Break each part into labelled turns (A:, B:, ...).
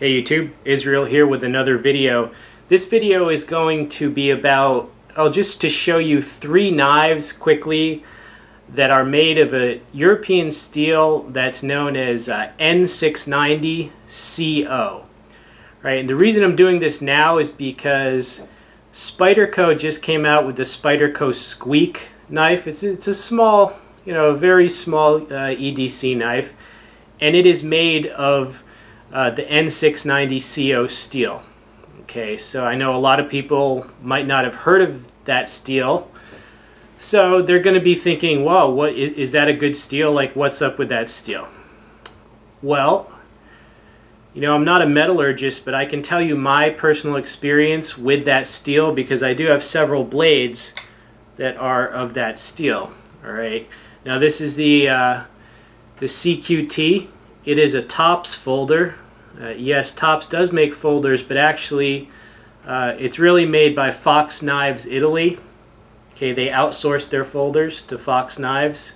A: Hey YouTube, Israel here with another video. This video is going to be about, just to show you three knives quickly that are made of a European steel that's known as N690Co. Right, and the reason I'm doing this now is because Spyderco just came out with the Spyderco Squeek knife. It's a small, very small EDC knife, and it is made of the N690Co steel. Okay, so I know a lot of people might not have heard of that steel, so they're going to be thinking, "Whoa, what is that a good steel? Like, what's up with that steel?" Well, I'm not a metallurgist, but I can tell you my personal experience with that steel because I do have several blades that are of that steel. All right, now this is the CQT. It is a Tops folder. Yes, Tops does make folders, but actually it's really made by Fox Knives Italy. Okay, they outsource their folders to Fox Knives.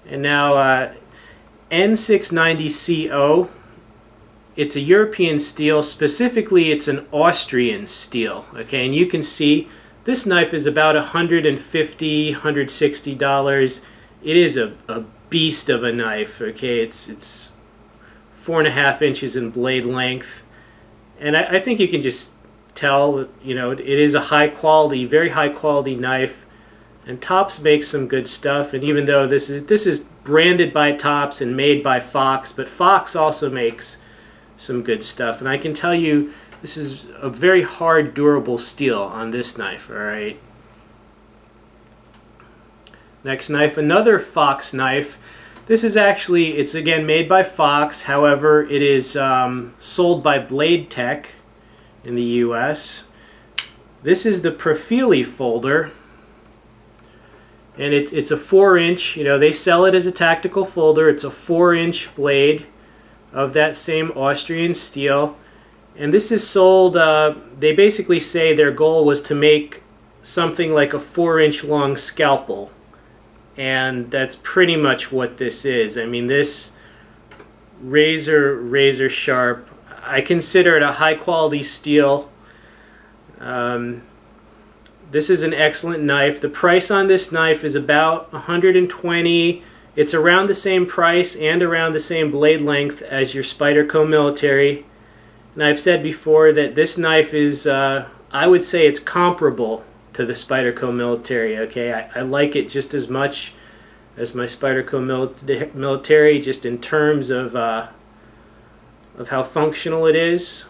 A: And now N690Co, it's a European steel. Specifically, it's an Austrian steel. Okay, and you can see this knife is about $150, $160. It is a beast of a knife. Okay, it's 4.5 inches in blade length, and I think you can just tell, it is a high quality, very high quality knife. And Tops makes some good stuff. And even though this is branded by Tops and made by Fox, but Fox also makes some good stuff. And I can tell you, this is a very hard, durable steel on this knife. All right. Next knife, another Fox knife. This is actually, it's again made by Fox, however it is sold by Blade Tech in the US. This is the Profili folder, and it's a 4-inch, they sell it as a tactical folder. It's a 4-inch blade of that same Austrian steel, and this is sold, they basically say their goal was to make something like a 4-inch long scalpel. And that's pretty much what this is. I mean, this razor sharp, I consider it a high quality steel. This is an excellent knife. The price on this knife is about $120. It's around the same price and around the same blade length as your Spyderco Military. And I've said before that this knife is, I would say it's comparable to the Spyderco Military. Okay, I like it just as much as my Spyderco Military, just in terms of how functional it is,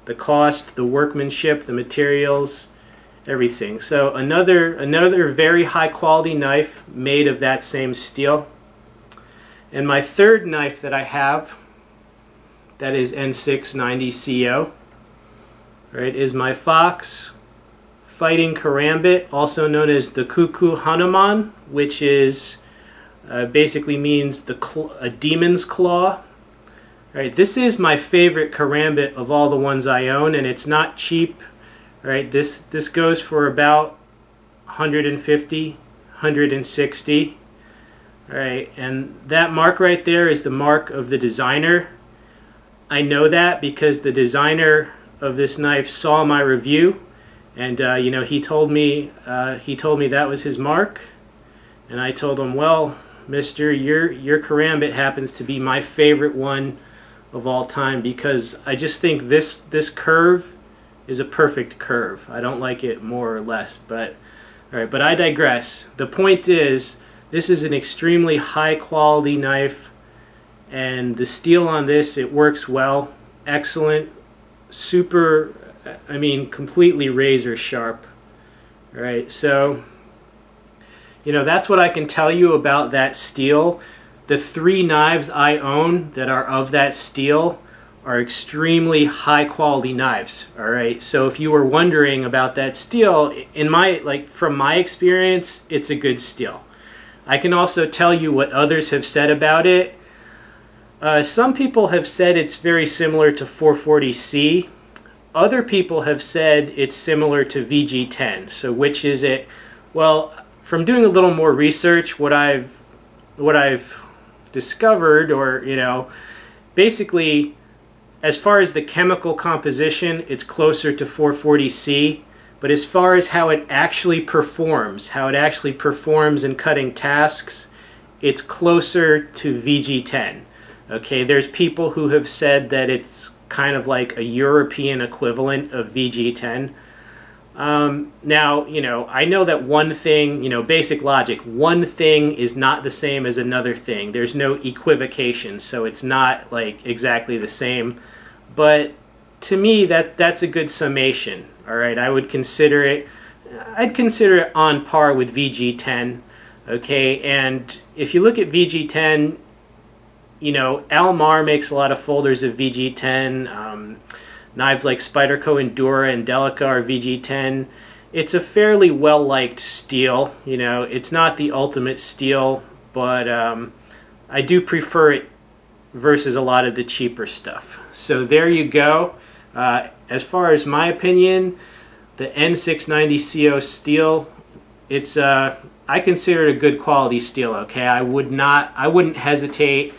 A: the cost, the workmanship, the materials, everything. So another very high quality knife made of that same steel. And my third knife that I have, that is N690Co, right, is my Fox Fighting Karambit, also known as the Kuku Hanuman, which is basically means a demon's claw. Right, this is my favorite Karambit of all the ones I own, and it's not cheap. Right, this goes for about $150, $160. Right, and that mark right there is the mark of the designer. I know that because the designer of this knife saw my review. And he told me that was his mark, and I told him, "Well, Mister, your Karambit happens to be my favorite one of all time because I just think this curve is a perfect curve. I don't like it more or less, but all right. But I digress. The point is, this is an extremely high quality knife, and the steel on this, it works well, excellent, super. I mean, completely razor sharp. All right, so that's what I can tell you about that steel. The three knives I own that are of that steel are extremely high quality knives. All right, so if you were wondering about that steel, from my experience, it's a good steel. I can also tell you what others have said about it. Some people have said it's very similar to 440C. Other people have said it's similar to VG10. So which is it? Well, from doing a little more research, what I've discovered, or basically as far as the chemical composition, it's closer to 440C, but as far as how it actually performs in cutting tasks, it's closer to VG10. Okay, there's people who have said that it's kind of like a European equivalent of VG10. Now, you know, I know that one thing, you know, basic logic, one thing is not the same as another thing. There's no equivocation, so it's not like exactly the same. But to me, that's a good summation. All right, I'd consider it on par with VG10. Okay, and if you look at VG10, you know, Almar makes a lot of folders of VG10. Knives like Spyderco Endura and Delica are VG10. It's a fairly well-liked steel. You know, it's not the ultimate steel, but I do prefer it versus a lot of the cheaper stuff. So there you go. As far as my opinion, the N690Co steel, it's I consider it a good quality steel. Okay, I wouldn't hesitate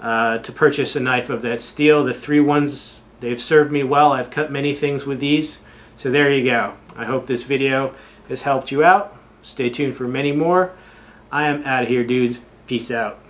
A: to purchase a knife of that steel. The 3 ones, they've served me well. I've cut many things with these. So there you go. I hope this video has helped you out. Stay tuned for many more. I am out of here, dudes. Peace out.